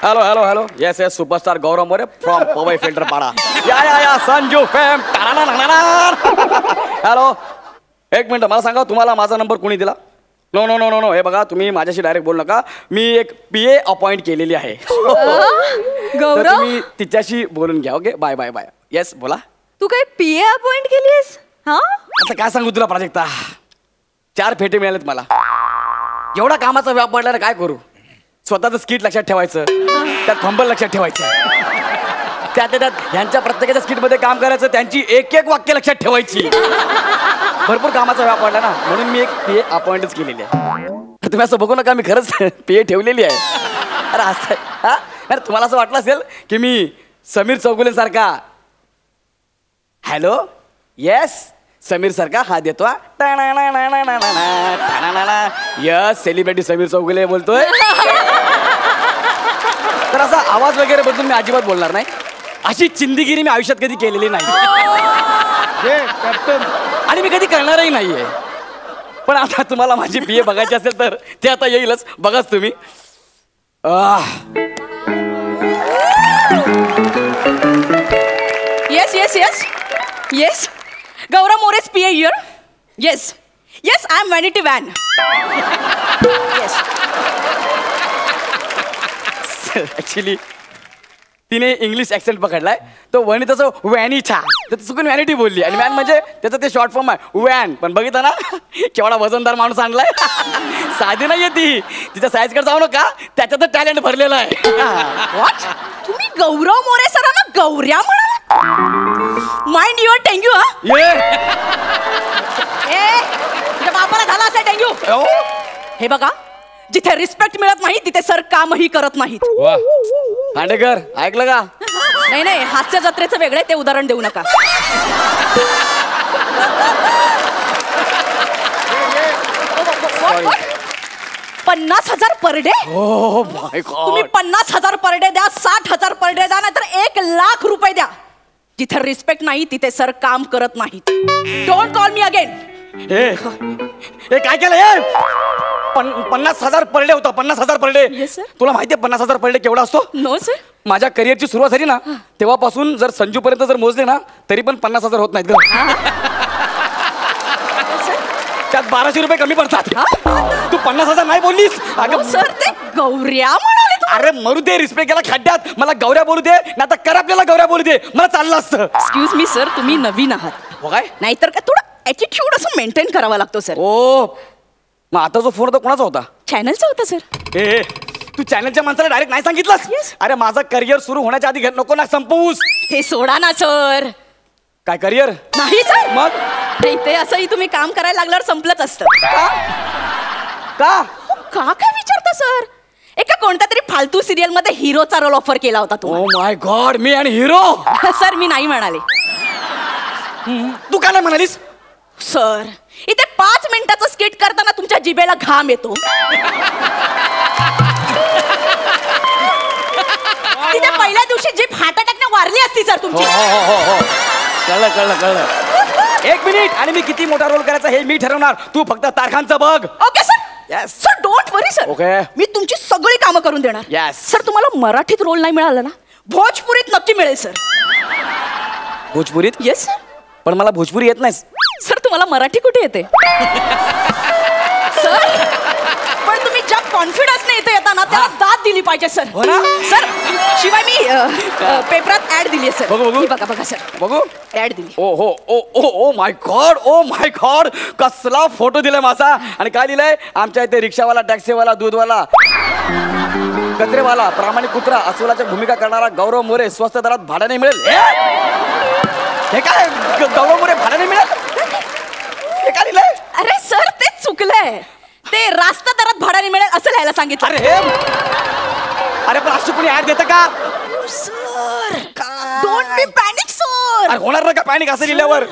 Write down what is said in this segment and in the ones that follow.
Hello hello hello yes yes superstar Gaurav More from Powai Filter Pada. या Sanju fam. Hello एक minute मला सांगा तुम्हाला माझा नंबर कोणी दिला? No no no no no हे बघा तुम्ही माझ्याशी डायरेक्ट बोलू नका. मी एक PA अपॉइंट केलेली आहे. गौरव तुम्ही तिच्याशी बोलून घ्या. Okay bye bye bye. Yes बोला. तू काय PA अपॉइंट केलीस? हा आता काय सांगू तुला प्राजक्ता 4 फेटे मिळालेत मला. एवढा कामाचा व्याप पडला ना काय करू. स्वतःचं स्किट लक्षात ठेवायचं त्यात फंबल लक्षात ठेवायचं त्यात ह्यांच्या प्रत्येकाच्या स्किटमध्ये काम करायचं त्यांची एक एक वाक्य लक्षात ठेवायची. भरपूर कामाचा व्याप पडला ना म्हणून मी एक PA अपॉइंटच केलेली आहे. तुम्ही असं बघू नका मी खरंच PA ठेवलेली आहे. अरे असं हा अरे तुम्हाला असं वाटलं असेल की मी समीर चौगुलेसारखा हॅलो येस समीर सारखा हा देतो. यस सेलिब्रिटी समीर चौगुले बोलतोय. तर असा आवाज वगैरे बदलून मी अजिबात बोलणार नाही. अशी चिंदीगिरी मी आयुष्यात कधी केलेली नाही आणि मी कधी करणारही नाहीये. पण आता तुम्हाला माझी PA बघायची असेल तर ते आता येईलच. बघाच तुम्ही. Yes yes yes yes Gaurav मोरे's PA here. Yes yes I am Vanity Van. Yes actually तिने इंग्लिश ऍक्सेंट पकडलाय. तो वनिताचं वॅनिटा तर चुकून व्हॅनिटी बोलली आणि वॅन म्हणजे त्याचं ते शॉर्ट फॉर्म आहे वॅन. पण बघितलं ना केवढा वजनदार माणूस आणलाय. साधी नाहीये ती. तिच्या साईजकडे जाऊ नका त्याच्यातच टॅलेंट भरलेलं आहे. What? तुम्ही गौरव मोरे सरांना गौऱ्या म्हणाला? Mind your dengue. हा तुझ्या बापाला झाला असेल डेंग्यू. हे बघा जिथे रिस्पेक्ट मिळत नाही तिथे सर कामही करत नाहीत. खांडेकर ऐकलं का? नाही नाही हास्य जत्रेचं वेगळे ते उदाहरण देऊ नका. What? 50,000 per day? Oh my God. तुम्ही 50,000 पर डे द्या 60,000 पर डे द्या नाहीतर 1,00,000 रुपये द्या. जिथे रिस्पेक्ट नाही तिथे सर काम करत नाहीत. Don't call me again. हे काय केलं? 50,000 पर डे होता. 50,000 पर डे. Yes, sir. तुला माहितीये 50,000 पर डे केवढा असतो? No sir. माझ्या करिअरची सुरुवात झाली ना तेव्हापासून जर संजू पर्यंत जर मोजले ना तरी पण 50,000 होत नाहीत ग. त्यात 1200 रुपये कमी पडतात. तू 50,000 नाही बोललीस अगं सर ते गौऱ्या म्हणाले. अरे मरू दे. रिस्पेक्ट केला खड्ड्यात. मला गौऱ्या बोलू दे ना तर कर आपल्याला गौऱ्या बोलू दे. मला चाललं असतं. एक्सक्यूज मी सर तुम्ही नवीन आहात. हो काय? नाहीतर काय थोडं ॲटिट्यूड असं मेंटेन करावा लागतो सर. ओ मग आता जो फोन होता कोणाचा होता? चॅनलचा होता सर. ए तू चॅनलच्या माणसाला डायरेक्ट नाही सांगितलंस? अरे माझं करिअर सुरू होण्याच्या आधी नको ना संपवूस. हे सोडा ना सर. काय करिअर नाही सर. मग ते असंही तुम्ही काम करायला लागल्यावर संपलंच असतं. का काय विचारता सर? एका कोणत्या तरी फालतू सिरियल मध्ये हिरोचा रोल ऑफर केला होता ओ माय गॉड मी आणि हिरो. सर मी नाही म्हणाले. तू काय नाही म्हणालीस? सर इथे 5 मिनिटाचं स्किट करताना तुमच्या जिभेला घाम येतो. तिथे पहिल्या दिवशी जीभ हार्ट अटॅकने वारली असती सर तुमची. कळलं कळलं कळलं. 1 मिनिट आणि मी किती मोठा रोल करायचा हे मी ठरवणार. तू फक्त तारखांचं बघ. Okay sir. Yes. Sir don't worry sir. Okay मी तुमची सगळी कामं करून देणार. Yes. सर तुम्हाला मराठीत रोल नाही मिळाला ना भोजपुरीत नक्की मिळेल सर. भोजपुरीत? Yes sir. पण मला भोजपुरी येत नाही सर. तुम्हाला मराठी कुठे येते? सर पण तुम्ही ज्या कॉन्फिडन्सने इथे येता ना त्याला दाद दिली पाहिजे सर. हो ना? सर शिवाय मी पेपरात ऍड दिली आहे सर. बघू बघा बघा सर. बघू ऍड दिली. ओ हो oh oh oh my god oh my god कसला फोटो दिलाय माझा. आणि काय दिलंय? आमच्या इथे रिक्षावाला टॅक्सीवाला दूधवाला कचरेवाला प्रामाणिक कुत्रा अस्वलाच्या भूमिका करणारा गौरव मोरे स्वस्त दरात भाड्याने मिळेल. हे काय गौरव मोरे भाड्याने मिळेल? हे काय दिलंय? अरे सर ते चुकलंय. ते रास्ता दरात भाड्याने मिळेल असं लिहायला सांगितलं. अरे पण अशी कोणी ऍड देतं का? Sir don't be panic sir. अरे होणार ना का पॅनिक असं लिहिल्यावर?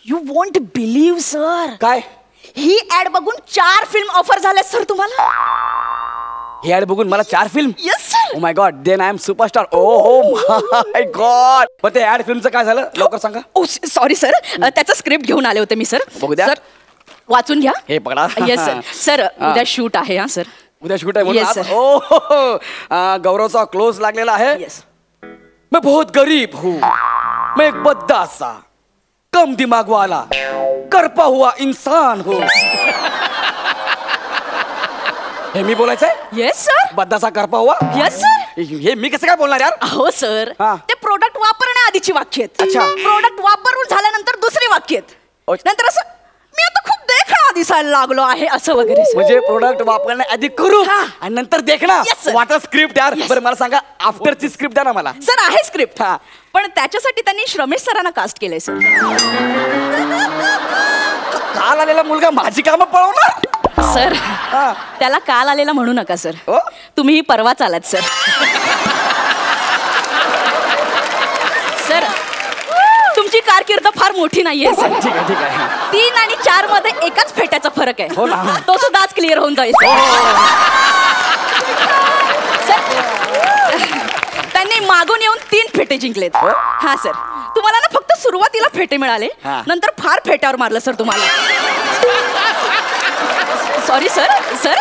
You won't believe sir. काय? ही ऍड बघून 4 फिल्म ऑफर झाल्या सर तुम्हाला. ही ऍड बघून मला 4 film? Yes sir. Oh my god then I am superstar. Oh my god. पण ते ऍड फिल्मचं काय झालं लवकर सांगा. ओ सॉरी सर त्याचं स्क्रिप्ट घेऊन आले होते मी सर. बघू द्या. सर वाचून घ्या. हे पकडा. Yes sir. सर उद्या शूट आहे. हा सर. उद्या शूट आहे Yes, म्हणून sir. ओ हो, हो. गौरवचा क्लोज लागलेला आहे. येस मैं बहुत गरीब हूँ, मैं एक बद्दा सा कम दिमाग वाला करपा हुआ इंसान हूँ. हे मी बोलायचंय? येस सर बद्दासा करपा हुआ. येस सर हे मी कसं काय बोलणार यार? हो सर हा. ते प्रोडक्ट वापरण्याआधीची वाक्य आहेत. अच्छा. प्रोडक्ट वापरून झाल्यानंतर दुसरी वाक्य आहेत. अच्छा. नंतर असं मी आता खूप देखणा दिसायला लागलो आहे असं वगैरे sir. म्हणजे प्रोडक्ट वापरण्याआधी करू हा. आणि नंतर देखना. Yes, sir. वाटर स्क्रिप्ट यार. Yes. बरं मला सांगा आफ्टरची स्क्रिप्ट द्या ना मला. सर आहे स्क्रिप्ट हा. पण त्याच्यासाठी त्यांनी श्रमेश सरांना कास्ट केलंय सर. काल आलेला मुलगा माझी कामं पळवणार. सर हा. त्याला काल आलेला म्हणू नका सर. हो? तुम्ही परवाच आलात सर. सर तुमची कारकीर्द फार मोठी नाहीये सर. ठीक आहे ठीक आहे. 3 आणि 4 मध्ये एकाच फेट्याचा फरक आहे. हो ना. तो सुद्धा आज क्लिअर होऊन जाईल सर. सर, त्यांनी मागून येऊन 3 फेटे जिंकलेत. हो? हा सर तुम्हाला ना फक्त सुरुवातीला फेटे मिळाले हा. नंतर फार फेट्यावर मारलं सर तुम्हाला. सॉरी सर सर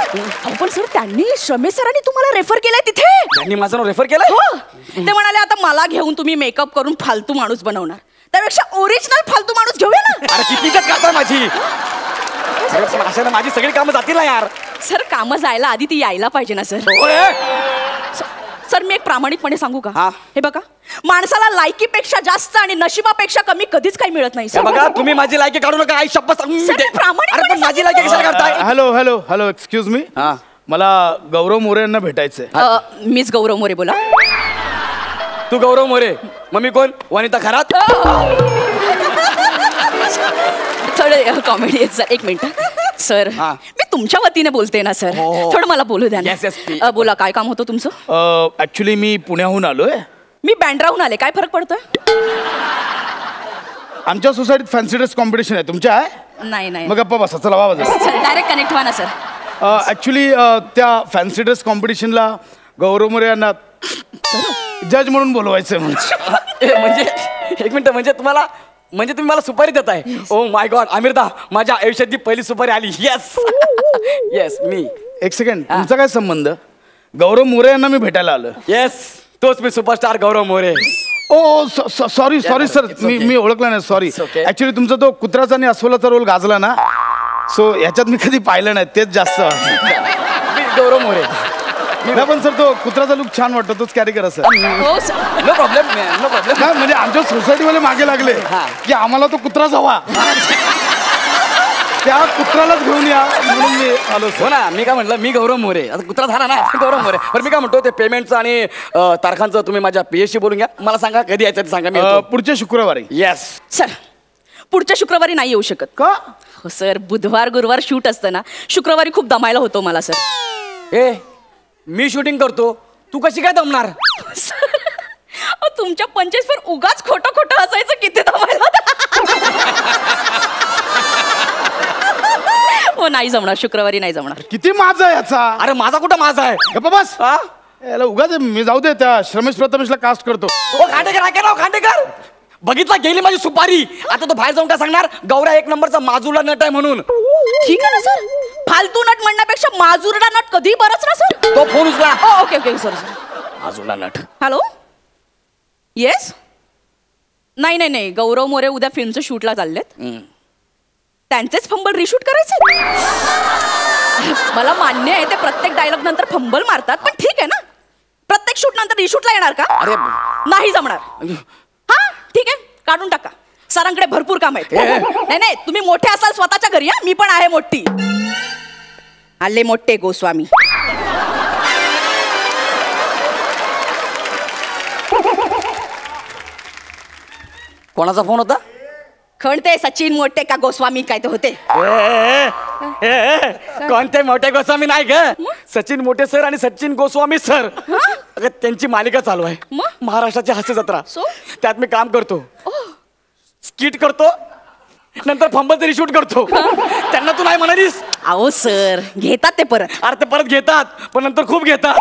पण सर त्यांनी श्रमेश सरांनी तुम्हाला रेफर केलंय तिथे. त्यांनी माझं नाव रेफर केलं. हो ते म्हणाले आता मला घेऊन तुम्ही मेकअप करून फालतू माणूस बनवणार त्यापेक्षा ओरिजिनल फालतू माणूस घेऊया ना. अरे किती इज्जत करता माझी. अरे पण अशाने माझी सगळी कामं जातील ना यार. सर कामं जायला आधी ती यायला पाहिजे ना सर. ओए, सर मी एक प्रामाणिकपणे सांगू का हा. हे बघा माणसाला लायकीपेक्षा जास्त आणि नशिबापेक्षा कमी कधीच काही मिळत नाही हे सर. बघा तुम्ही माझी लायकी काढू नका. आई शप्पथ सांगून सर, देते. मी प्रामाणिकपणे अरे पण माझी लायकी कशाला काढताय? Hello hello hello excuse me. हा. मला गौरव मोरे यांना भेटायचंय. मिस गौरव मोरे बोला. तू गौरव मोरे मग मी कोण? वनिता खरात. थोडं कॉमेडी आहे सर. एक मिनिट सर हा. मी तुमच्या वतीने बोलते ना सर. हो, हो. थोडं मला बोलू द्या ना. Yes, yes, please. बोला काय काम होतं तुमचं? ऍक्च्युली मी पुण्याहून आलोय. मी बँड्राहून आले. काय फरक पडतोय? आमच्या सोसायटीत फॅन्सी ड्रेस कॉम्पिटिशन आहे. तुमच्या आहे? नाही नाही मग गप्पा बसा. चला वा सर डायरेक्ट कनेक्ट व्हा ना सर. ऍक्च्युली त्या फॅन्सी ड्रेस कॉम्पिटिशनला गौरव मोरे यांना जज म्हणून बोलवायचंय म्हणजे. म्हणजे एक मिनिट म्हणजे तुम्हाला म्हणजे तुम्ही मला सुपारी देताय? ओ माय गॉड अमिरदा माझ्या आयुष्यातली पहिली सुपारी आली. येस येस मी. एक सेकंड तुमचा काय संबंध? गौरव मोरे यांना मी भेटायला आलो. येस तोच मी superstar Gaurav More. Oh sorry sorry sir. it's okay. मी ओळखला नाही. सॉरी. It's okay. ऍक्च्युली तुमचा तो कुत्र्याचा आणि अस्वलाचा रोल गाजला ना सो ह्याच्यात मी कधी पाहिलं नाही. तेच जास्त. मी गौरव मोरे. नाही पण सर तो कुत्र्याचा लुक छान वाटतो. तोच कॅरी करा सर. हो sir. No problem no problem. नाही म्हणजे आमच्या सोसायटीवाले मागे लागले हा. की आम्हाला तो कुत्राच हवा. त्या कुत्रालाच घेऊन या म्हणून मी आलो हो सर. ना मी काय म्हटलं मी गौरव मोरे. आता कुत्रा झाला ना गौरव मोरे. बरं मी काय म्हणतो ते पेमेंटचं आणि तारखांचं तुम्ही माझ्या पीएसशी बोलून घ्या. मला सांगा कधी यायचं ते सांगा मी येतो. पुढच्या शुक्रवारी. येस. सर पुढच्या शुक्रवारी नाही येऊ शकत. का? हो सर बुधवार गुरुवार शूट असतं ना. शुक्रवारी खूप दमायला होतो मला सर. ए मी शूटिंग करतो तू कशी काय दमणार? तुमच्या 25 वर उगाच खोटं खोटं असायचं किती दमायला होतं. हो नाही जमणार. शुक्रवारी नाही जमणार. किती माझा याचा? अरे माझा कुठं माझा आहे? गप्पा बस. हा? याला उगाच मी जाऊ दे त्या श्रमेश प्रथमेशला कास्ट करतो. ओ खांडेकर ऐका राव खांडेकर. बघितला गेली माझी सुपारी. आता तो बाहेर जाऊन काय सांगणार गौऱ्या 1 नंबरचा माजूला नट आहे म्हणून. ठीक आहे ना सर. फालतू नट म्हणण्यापेक्षा माजुरडा नट कधी बरंच ना सर. तो फोन उचला. Okay okay sir sir. माजूला नट. Hello yes. नाही नाही नाही गौरव मोरे उद्या फिल्मचं शूटला चाललेत. त्यांचेच फंबल रिशूट करायचे. मला मान्य आहे ते प्रत्येक डायलॉग नंतर फंबल मारतात पण ठीक आहे ना. प्रत्येक शूट नंतर रिशूटला येणार का? अरे नाही जमणार. हा ठीक आहे काढून टाका. सरांकडे भरपूर काम आहेत. नाही नाही तुम्ही मोठे असाल स्वतःच्या घरी. हा मी पण आहे मोठी. आले मोठे गोस्वामी. कोणाचा फोन होता? खणते सचिन मोठे का गोस्वामी काय ते होते. कोणते मोठे गोस्वामी नाही ग. सचिन मोठे सर आणि सचिन गोस्वामी सर. अगं त्यांची मालिका चालू आहे मग? महाराष्ट्राची हास्य जत्रा. So? त्यात मी काम करतो. स्किट करतो नंतर फंबल तरी शूट करतो. त्यांना तू नाही म्हणालीस? अहो सर घेतात ते परत. अरे ते परत घेतात पण नंतर खूप घेतात.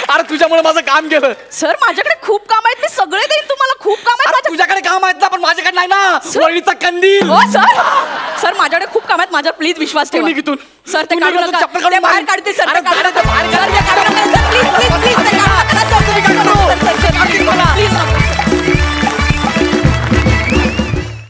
अरे तुझ्या त्यामुळे माझं काम केलं. सर माझ्याकडे खूप काम आहेत, मी सगळे देईन तुम्हाला. खूप काम आहेत अरे माझ्या- तुझ्याकडे काम आहेत ना, पण माझ्याकडे नाही ना. सर. वळीचा कंदील. हो सर माझ्याकडे खूप काम आहेत, माझ्यावर प्लीज विश्वास ठेवा. निघ इथून. सर ते तू काढू निघ, तू नका. चप्पल काढून ते बाहेर बाहेर. काढते सर. अरे ते काढू बाहेर नका. काढ. सर, ते काढू नका. Sir, please